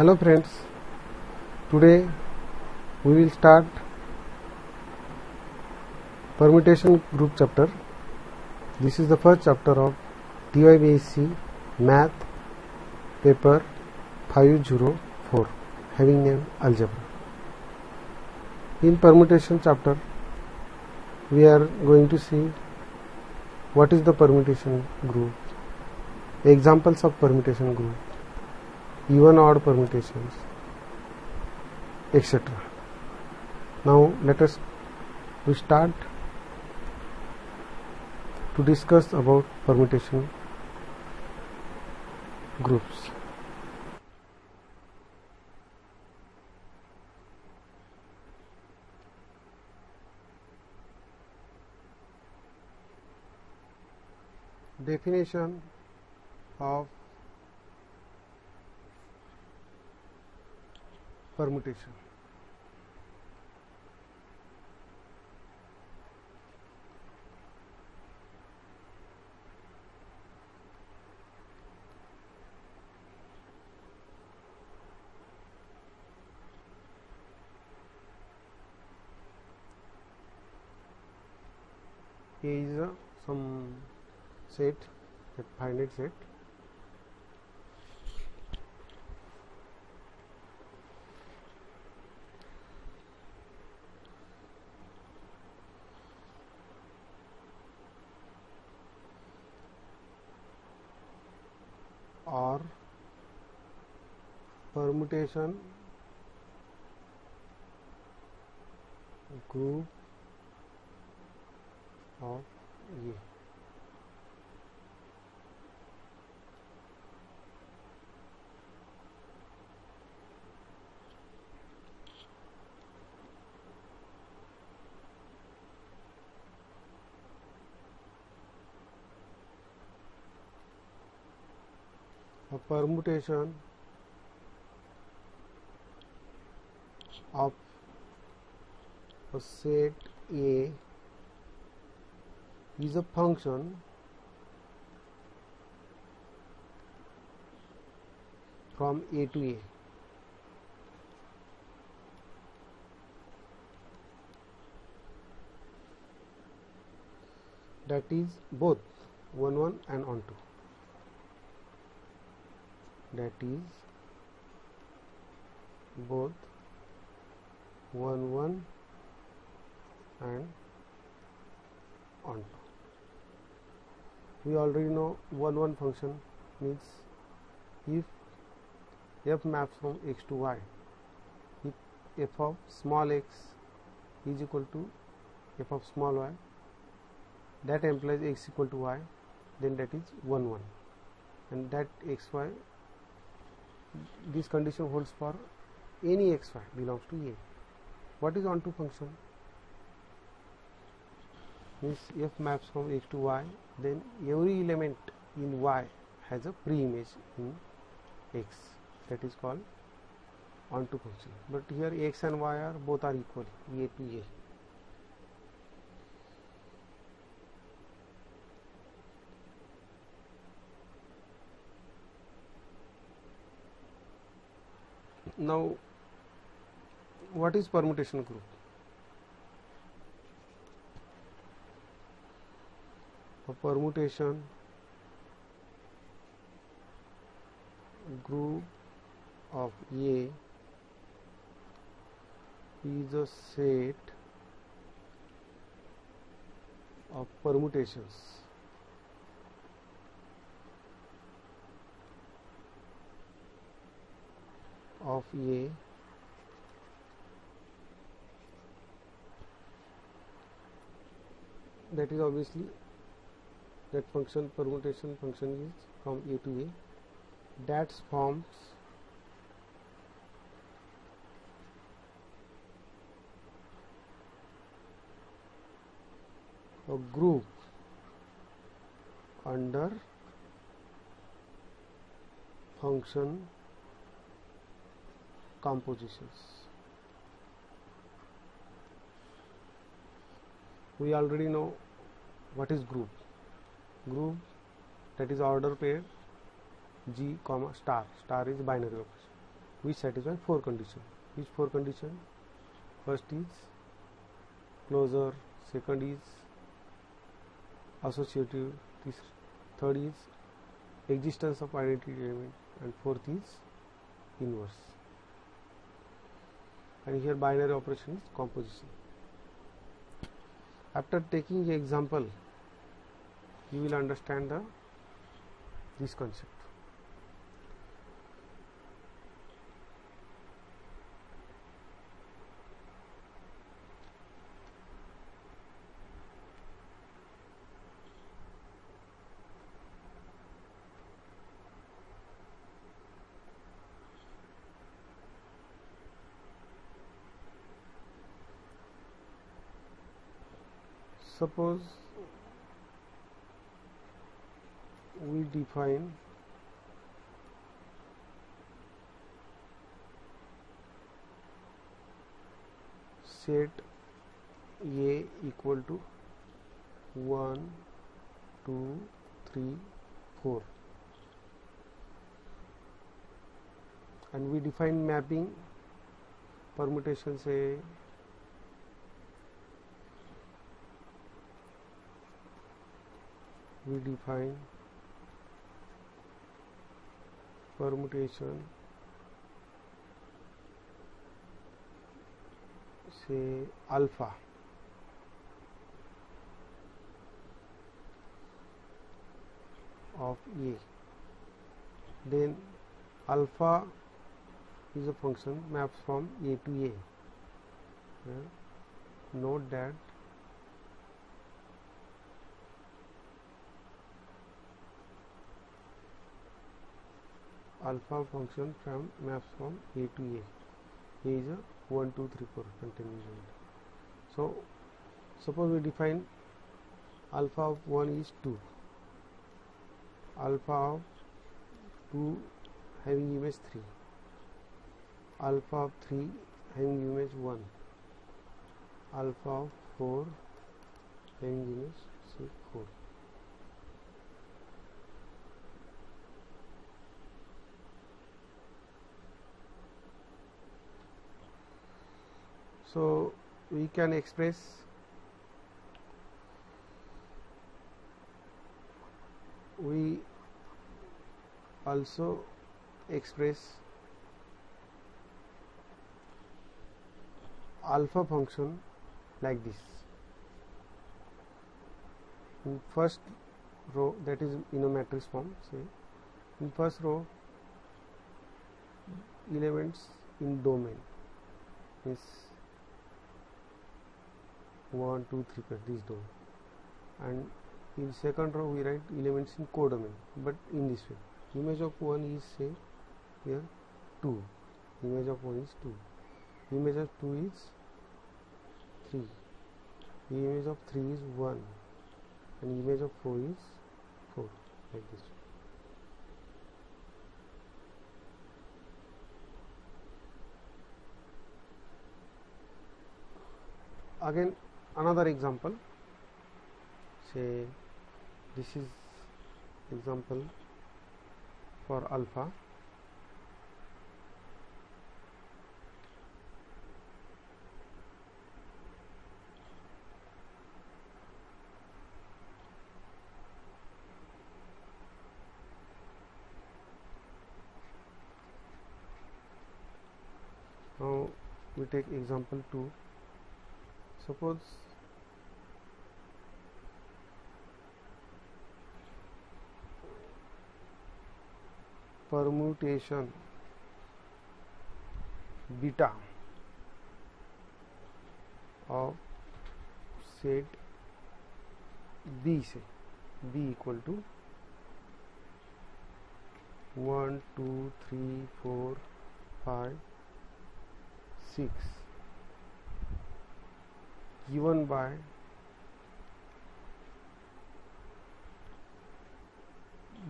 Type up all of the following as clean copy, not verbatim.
Hello friends, today we will start permutation group chapter. This is the first chapter of TYBSc Math paper 504 having name Algebra. In permutation chapter we are going to see what is the permutation group, examples of permutation group, even odd permutations, etc. Now let us start to discuss about permutation groups. Definition of permutation. Here is some set, a finite set. Or permutation group of A. A permutation of a set A is a function from A to A. That is both 1 1 and on 2. That is both 1 1 and on 2. We already know 1 1 function means if f maps from x to y, if f of small x is equal to f of small y, that implies x equal to y, then that is 1 1, and that x y, this condition holds for any x y belongs to A. What is onto function? Means f maps from x to y, then every element in y has a pre-image in x. That is called onto function. But here x and y are both are equal, A to A. Now, what is permutation group? A permutation group of A is a set of permutations of A that is obviously that function, permutation function is from A to A, that forms a group under function compositions. We already know what is group. Group, that is order pair G comma star. Star is binary operation. which satisfy 4 conditions. Which 4 conditions? First is closure, second is associative, third is existence of identity element, and fourth is inverse. And here binary operation is composition. After taking the example, you will understand this concept. Suppose we define set A equal to 1, 2, 3, 4, and we define mapping permutation, say we define permutation say alpha of A, then alpha is a function maps from A to A. Note that alpha function maps from A to A. A is a 1, 2, 3, 4 containing element. So suppose we define alpha of 1 is 2, alpha of 2 having image 3, alpha of 3 having image 1, alpha of 4 having image 4. So we can express also express alpha function like this. In first row, that is in a matrix form, say in first row elements in domain is 1, 2, 3, 4, this domain, and in second row we write elements in codomain, but in this way. Image of 1 is, say here 2, image of 1 is 2, image of 2 is 3, image of 3 is 1, and image of 4 is 4, like this. Again another example, say this is example for alpha. Now we take example 2. Suppose permutation beta of set B, say B equal to 1, 2, 3, 4, 5, 6, given by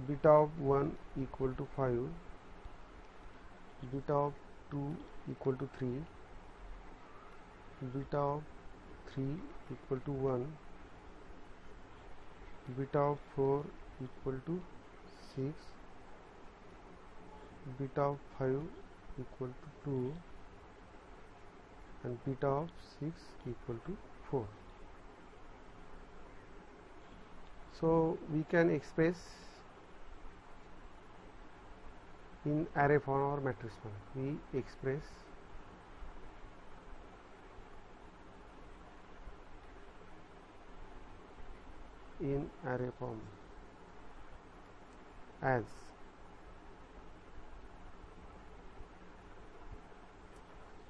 beta of 1 equal to 5, beta of 2 equal to 3, beta of 3 equal to 1, beta of 4 equal to 6, beta of 5 equal to 2 and beta of 6 equal to 4. So we can express in array form or matrix form. We express in array form as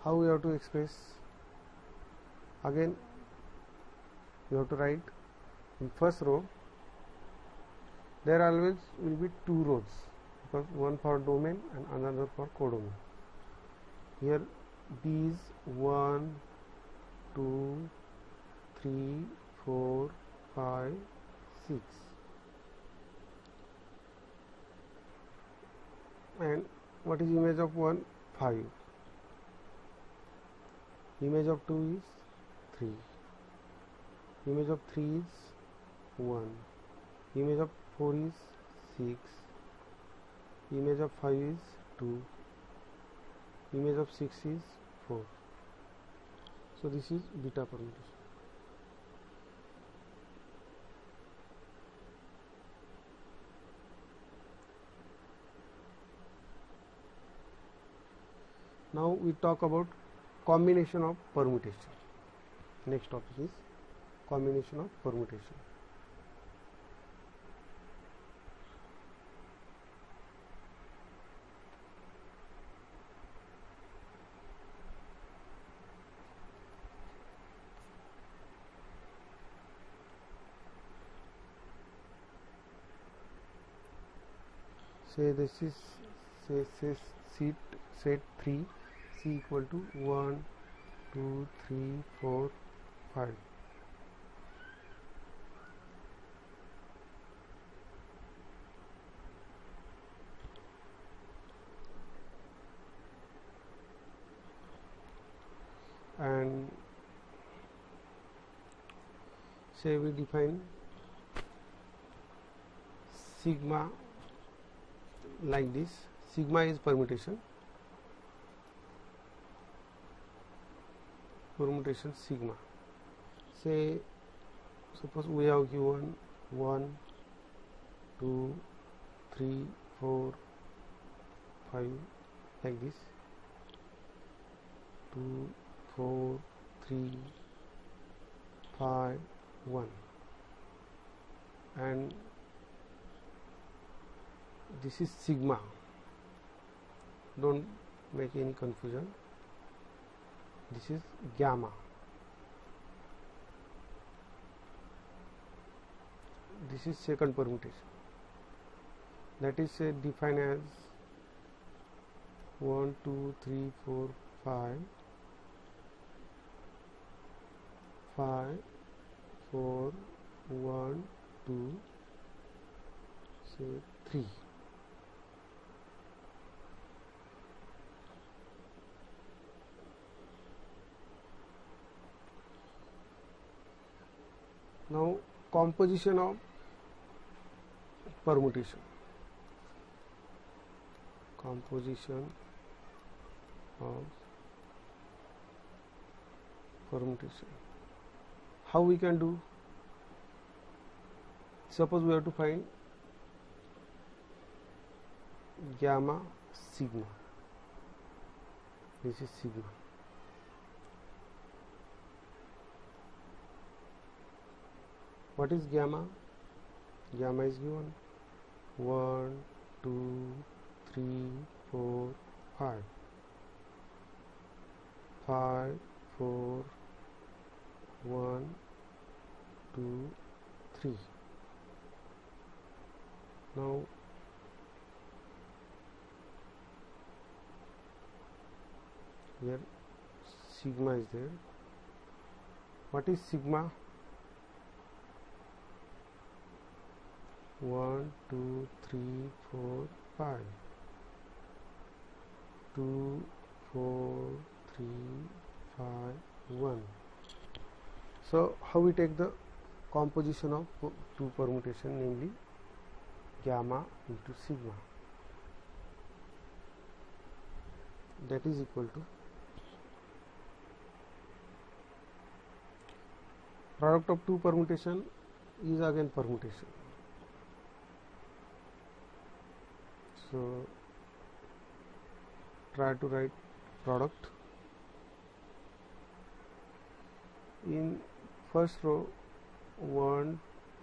how we have to express. Again you have to write in first row there always will be two rows, because one for domain and another for codomain. Here B is 1, 2, 3, 4, 5, 6, and what is image of 1? 5. Image of 2 is 3. Image of 3 is 1. Image of 4 is 6. Image of 5 is 2. Image of 6 is 4. So this is beta permutation. Now we talk about combination of permutation. Next topic is combination of permutation. Say this is set 3, C equal to 1, 2, 3, 4, 5. And say we define sigma like this. Sigma is permutation sigma. Say suppose we have given 1, 2, 3, 4, 5 like this, 2, 4, 3, 5, 1, and this is sigma. Don't make any confusion. This is gamma. This is second permutation, that is defined as 1, 2, 3, 4, 5, 5, 4, 1, 2, say 3. Now composition of permutation. Composition of permutation. How we can do? Suppose we have to find gamma sigma. This is sigma. What is gamma? Gamma is given 1, 2, 3, 4, 5. 5, 4, 1, 2, 3. Now here sigma is there. What is sigma? 1, 2, 3, 4, 5. 2, 4, 3, 5, 1. So how we take the composition of two permutation, namely gamma into sigma. that is equal to product of two permutation is again permutation. So try to write product. In first row 1,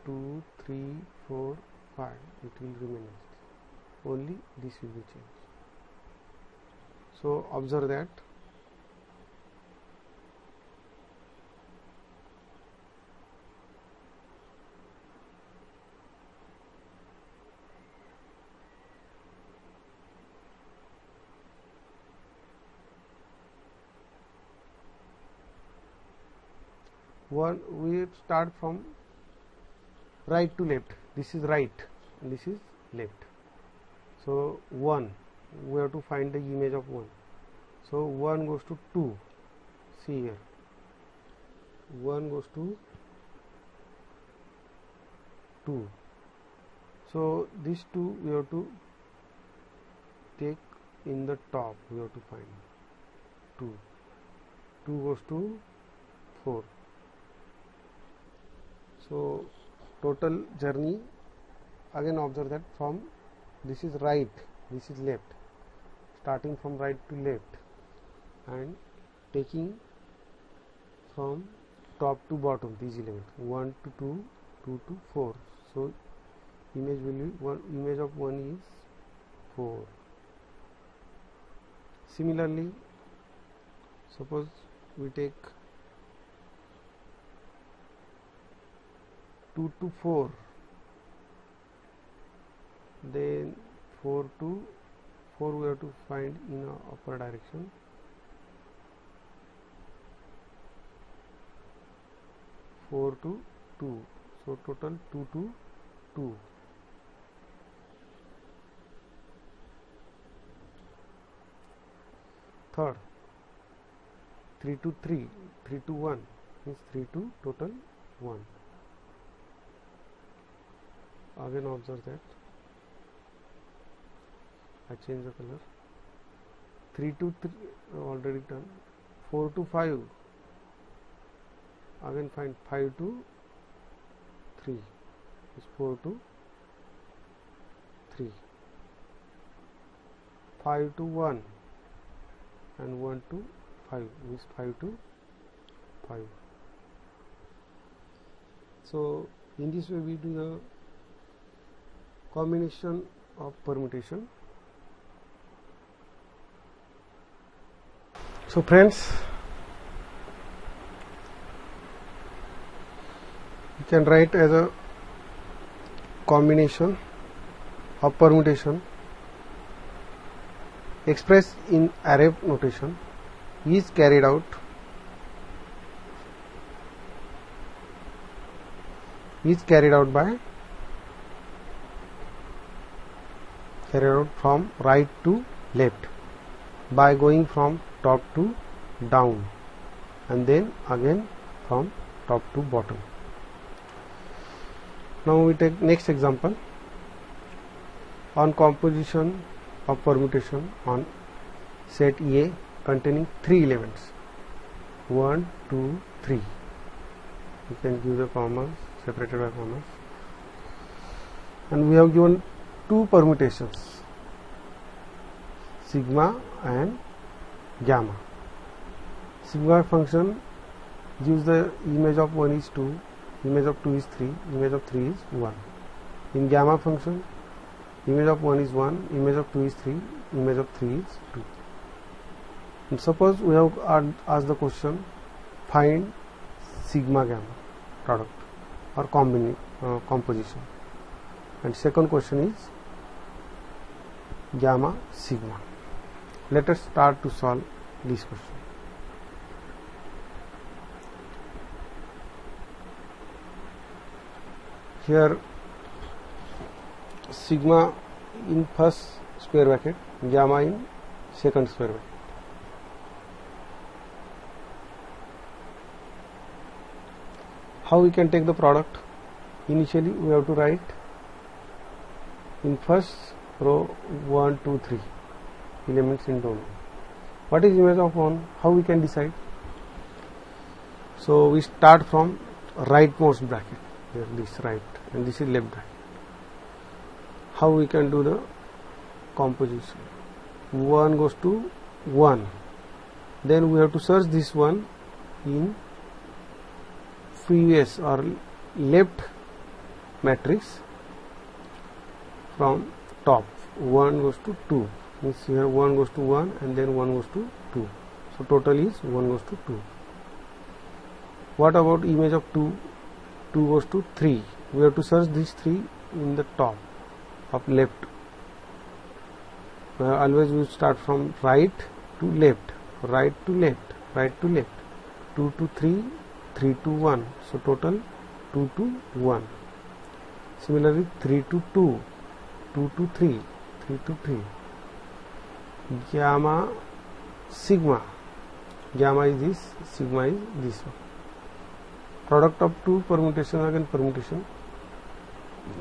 2, 3, 4, 5 it will remain as this. Only this will be changed. So observe that one, we start from right to left. This is right and this is left. So 1, we have to find the image of 1. So 1 goes to 2. See here, 1 goes to 2. So these two we have to take in the top. We have to find 2. 2 goes to 4. So total journey, again observe that from this is right, this is left, starting from right to left and taking from top to bottom these elements 1 to 2, 2 to 4. So image will be one, image of 1 is 4. Similarly, suppose we take 2 to 4, then 4 to 4 we have to find in upper direction. Four to 2, so total 2 to 2. Third, 3 to 3, 3 to 1 means 3 to total 1. Again observe that I change the color. 3 to 3 already done. 4 to 5, again find 5 to 3 is 4 to 3. 5 to 1 and 1 to 5 is 5 to 5. So in this way we do the combination of permutation. So friends, you can write as a combination of permutation expressed in array notation is carried out from right to left by going from top to down and then again from top to bottom. Now we take next example on composition of permutation on set A containing 3 elements 1, 2, 3. You can give the commas, separated by commas, and we have given 2 permutations sigma and gamma. Sigma function gives the image of 1 is 2, image of 2 is 3, image of 3 is 1. In gamma function, image of 1 is 1, image of 2 is 3, image of 3 is 2. And suppose we have asked the question, find sigma gamma product or composition, and second question is gamma sigma. Let us start to solve this question. Here sigma in first square bracket, gamma in second square bracket. How we can take the product? Initially we have to write in first row 1, 2, 3 elements in domain. What is image of 1? How we can decide? So we start from rightmost bracket. Here this right and this is left bracket. How we can do the composition? 1 goes to 1. Then we have to search this one in previous or left matrix from top. 1 goes to 2. Means here 1 goes to 1 and then 1 goes to 2. So total is 1 goes to 2. What about image of 2? 2 goes to 3. We have to search these 3 in the top of left. Always we start from right to left, right to left, right to left. 2 to 3, 3 to 1. So total 2 to 1. Similarly 3 to 2, 2 to 3, 3 to 3. Gamma, sigma. Gamma is this, sigma is this one. Product of two permutation, again permutation.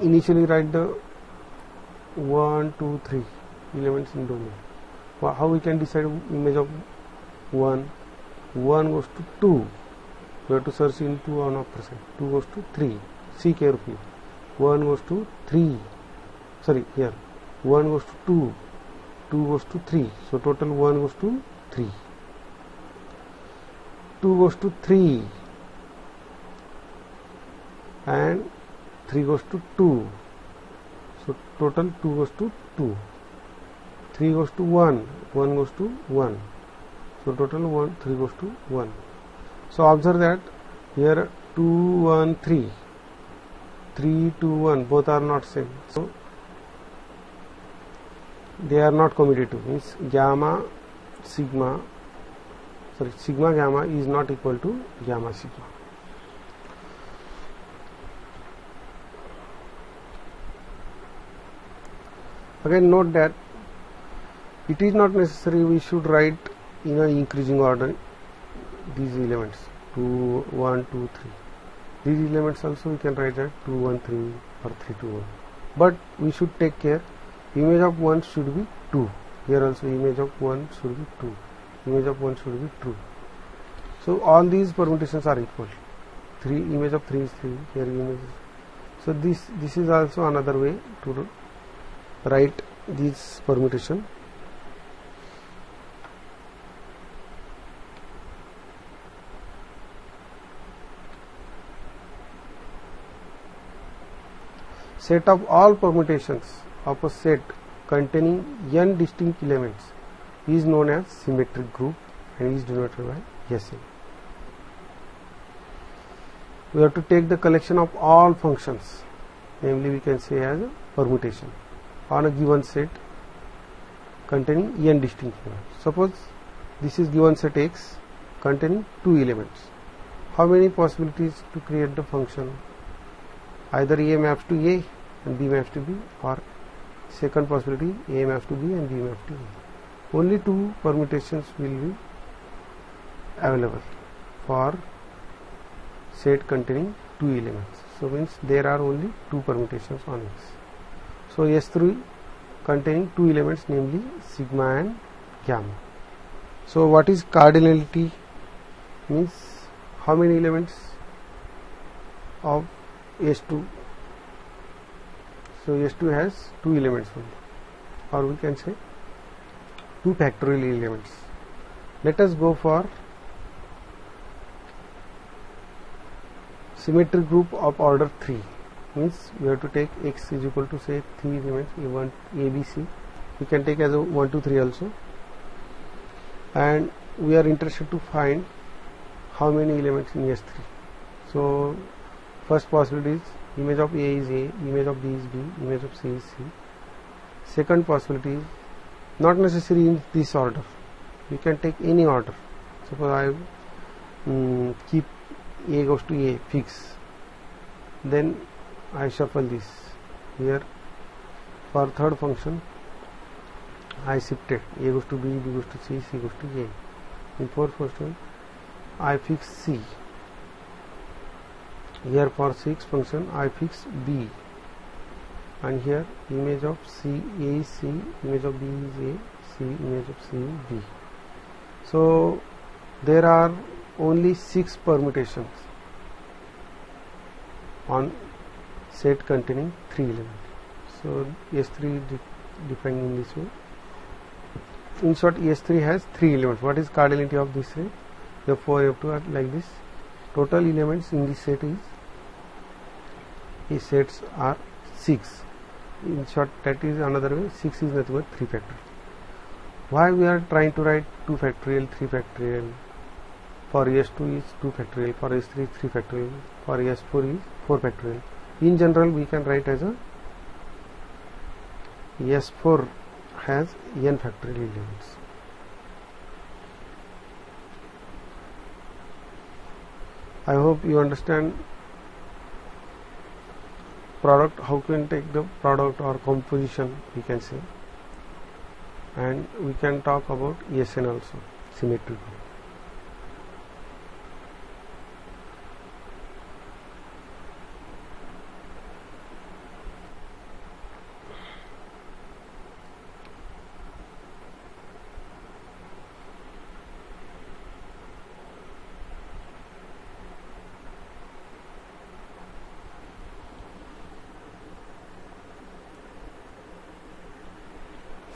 Initially write the 1, 2, 3 elements in domain. How we can decide image of 1? 1 goes to 2. We have to search into on opposite. 2 goes to 3. See carefully. 1 goes to 3. Sorry, here. 1 goes to 2. 2 goes to 3. So total 1 goes to 3. 2 goes to 3. And 3 goes to 2. So total 2 goes to 2. 3 goes to 1. 1 goes to 1. So total 1, 3 goes to 1. So observe that here 2, 1, 3. 3, 2, 1 both are not same. So they are not commutative. Means gamma sigma, sorry, sigma gamma is not equal to gamma sigma. Again note that it is not necessary we should write in an increasing order these elements 2, 1, 2, 3. These elements also we can write at 2, 1, 3 or 3, 2, 1. But we should take care, image of 1 should be 2. Here also image of 1 should be 2. Image of 1 should be true. So all these permutations are equal. 3 image of 3 is 3. Here image. So this is also another way to write this permutation. Set of all permutations of a set containing n distinct elements is known as symmetric group and is denoted by Sn. We have to take the collection of all functions, namely we can say as a permutation on a given set containing n distinct elements. Suppose this is given set X containing 2 elements. How many possibilities to create the function? Either A maps to A and B maps to B, or second possibility A maps to B and B maps to A. Only 2 permutations will be available for set containing 2 elements. So means there are only 2 permutations on X. So S3 containing 2 elements, namely sigma and gamma. So what is cardinality? Means how many elements of S2? So S2 has 2 elements only, or we can say 2 factorial elements. Let us go for symmetric group of order 3. Means we have to take X is equal to say 3 elements A1, A, B, C. We can take as a 1, 2, 3 also. And we are interested to find how many elements in S3. So first possibility is image of A is A, image of B is B, image of C is C. Second possibility is not necessary in this order. You can take any order. Suppose I keep A goes to A fix. Then I shuffle this. Here for third function I shifted A goes to B, B goes to C, C goes to A. In fourth function I fix C. Here for sixth function I fix B, and here image of C A is C, image of B is A, C image of C is B. So there are only 6 permutations on set containing 3 elements. So S3 is defined in this way. In short, S3 has 3 elements. What is cardinality of this set? F4, F2 are like this. Total elements in this set is, these sets are 6. In short, that is another way. 6 is nothing but 3 factorial. Why we are trying to write 2 factorial, 3 factorial? For S2 is 2 factorial, for S3 is 3 factorial, for S4 is 4 factorial. In general, we can write as a S4 has n factorial elements. I hope you understand product, how can take the product or composition we can say, and we can talk about SN also, symmetry.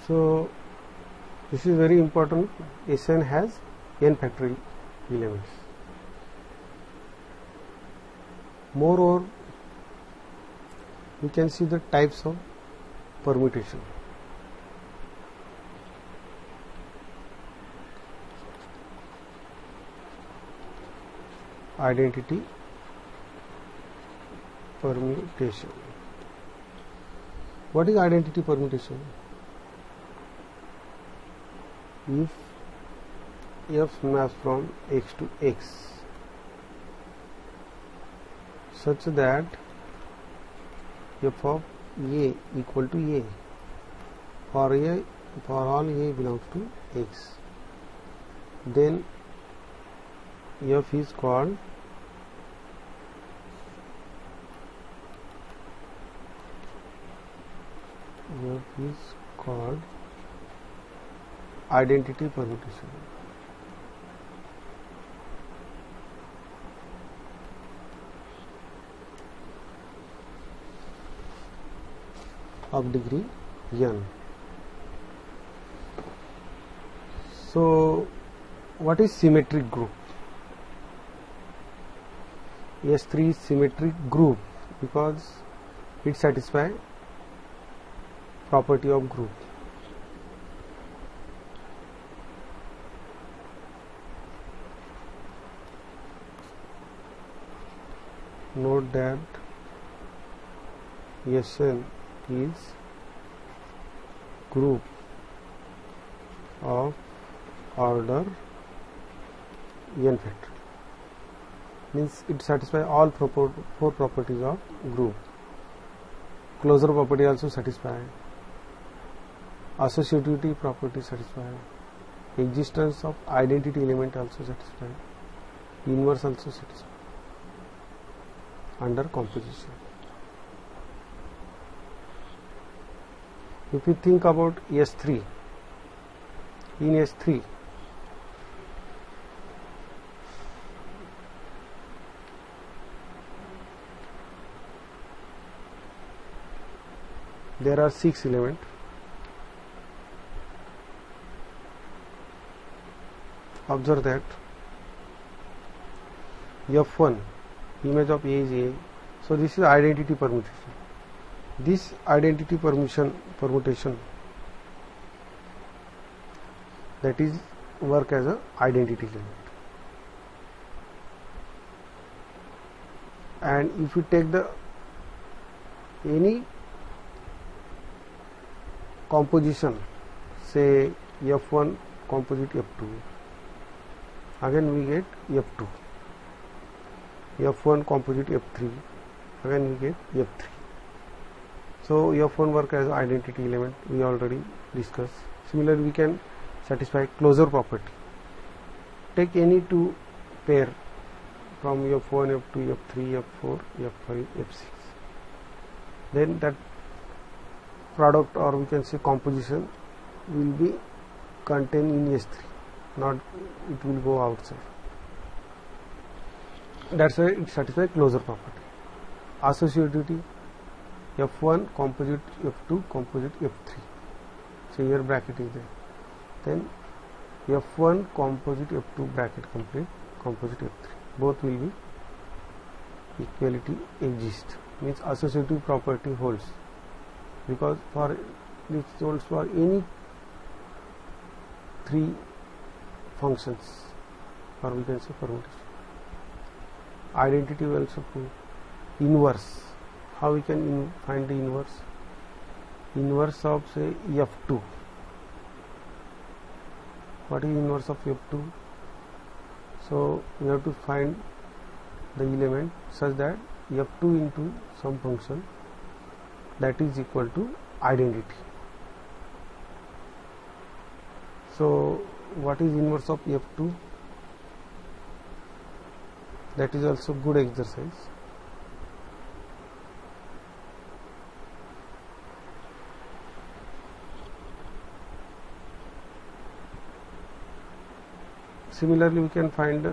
So this is very important. Sn has n factorial elements. Moreover, we can see the types of permutation. Identity permutation. What is identity permutation? If f maps from x to x such that f of a equal to a for all a belongs to x, then f is called identity permutation. Of degree n. So what is symmetric group? S3 is symmetric group because it satisfies property of group. Note that Sn is group of order n factor, means it satisfies all four properties of group. Closure property also satisfy, associativity property satisfy, existence of identity element also satisfy, inverse also satisfy under composition. If you think about S3, in S3 there are 6 elements. Observe that F1 image of A is A. So this is identity permutation. This identity permutation that is work as a identity element. And if you take the any composition, say F1 composite F2, again we get F2. F1 composite F3, again we get F3. So F1 work as identity element, we already discussed. Similarly, we can satisfy closure property. Take any two pair from F1, F2, F3, F4, F5, F6. Then that product, or we can say composition, will be contained in S3. not it will go outside. That's why it satisfies closure property. Associativity, F1 composite F2 composite F3. So here bracket is there. Then F1 composite F2 bracket complete composite F3. Both will be equality exist. Means associative property holds, because for this holds for any three functions, or we can say permutation. Identity will also prove. Inverse, how we can find the inverse? Inverse of say F2. What is inverse of F2? So we have to find the element such that F2 into some function that is equal to identity. So what is inverse of F2? That is also good exercise. Similarly, we can find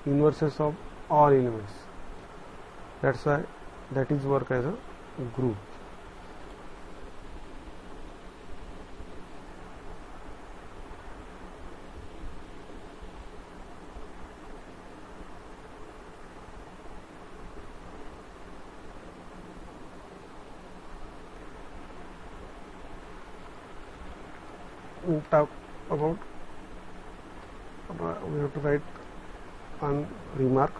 inverses of all elements. That's why that is work as a group. We talk about, we have to write one remark.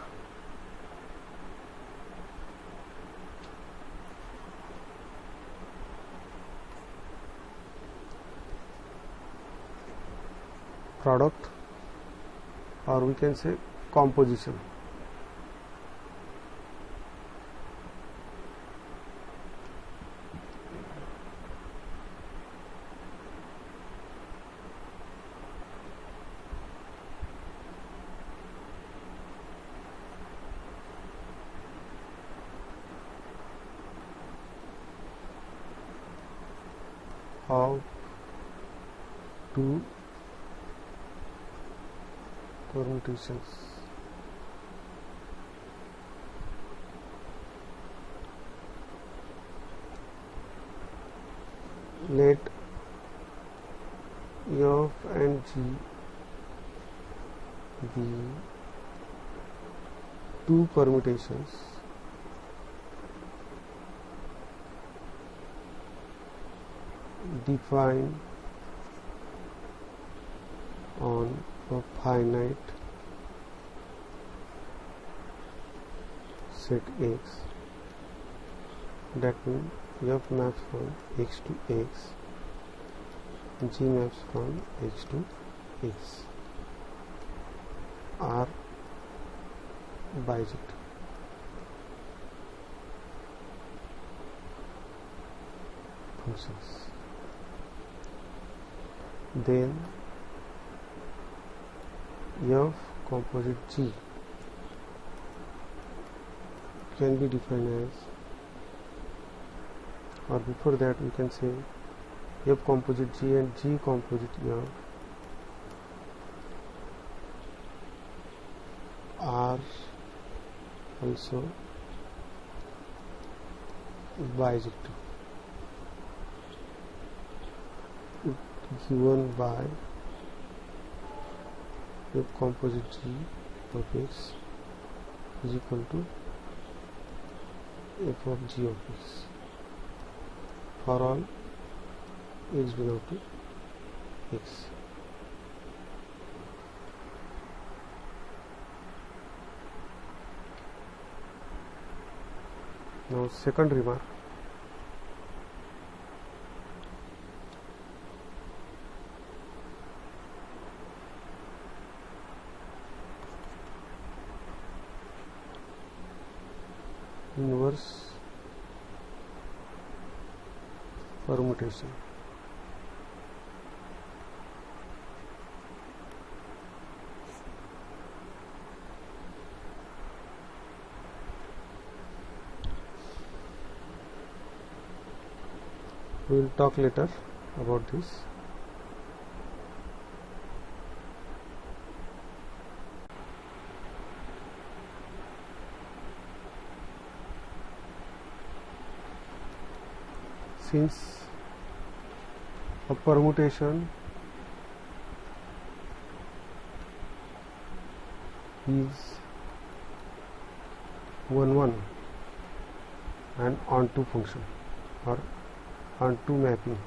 Product, or we can say composition. Of two permutations. Let F and G be two permutations defined on a finite set X. That means F maps from X to X, G maps from X to X, are bijective. Functions. Then F composite G can be defined as, or before that we can say F composite G and G composite F are also bijective, given by F composite G of X is equal to F of G of X for all X belong to X. Now second remark. Inverse permutation. We will talk later about this. since a permutation is 1 1 and onto function or onto mapping,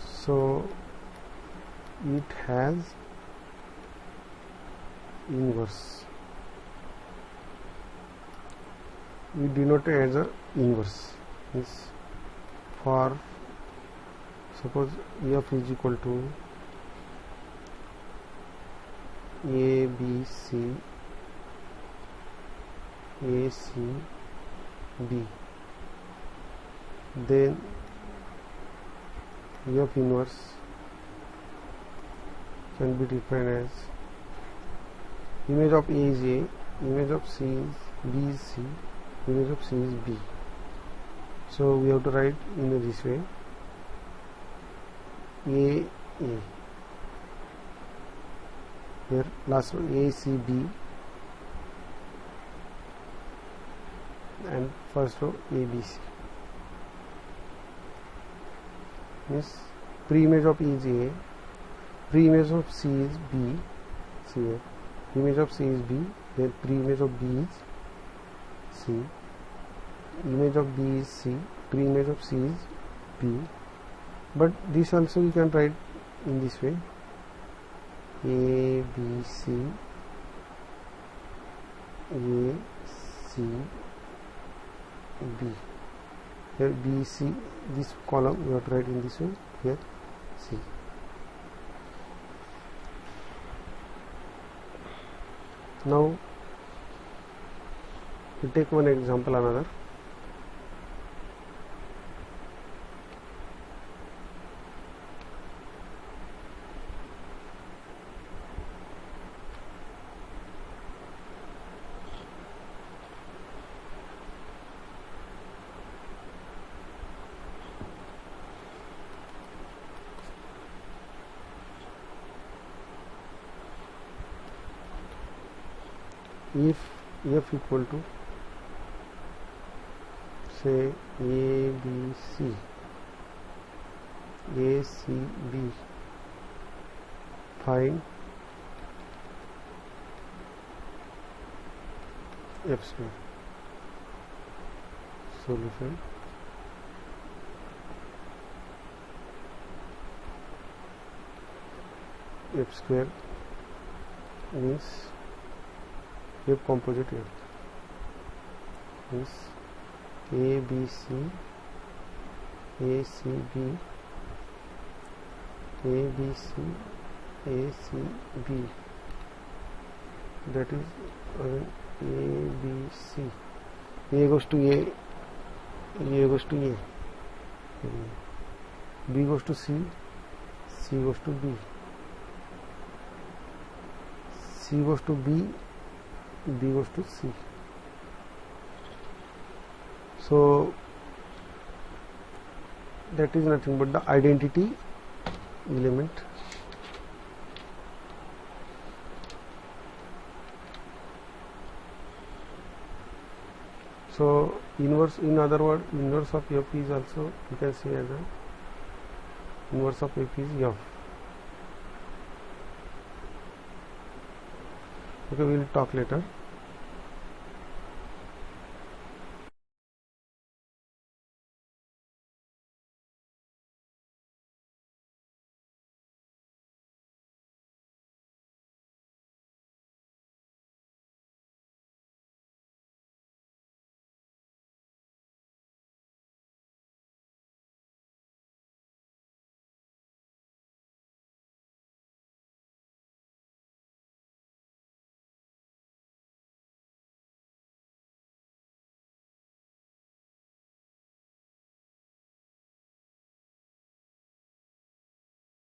so it has inverse. We denote it as a inverse. Is for suppose f is equal to a b c a c b, then f inverse can be defined as image of A is A, image of C is B is C, image of C is B. So we have to write in this way: A, here last one A, C, B, and first row A, B, C. Means pre-image of E is A, pre-image of C is B, C here. Image of C is B, then pre-image of B is C, image of B is C, pre-image of C is B. But this also you can write in this way: A, B, C, A, C, B. Here B, C, this column you have to write in this way, here C. Now we take one example another. If f equal to say A, B, C, A, C, B, find f square. Solution: f square means f composite f is A, B, C, A, C, B, A, B, C, A, C, B. That is A, B, C. A goes to A, A goes to A, B goes to C, C goes to B, C goes to B, B goes to C. So that is nothing but the identity element. So inverse, in other words, inverse of f is also you can say as a inverse of f is f. Okay, we will talk later.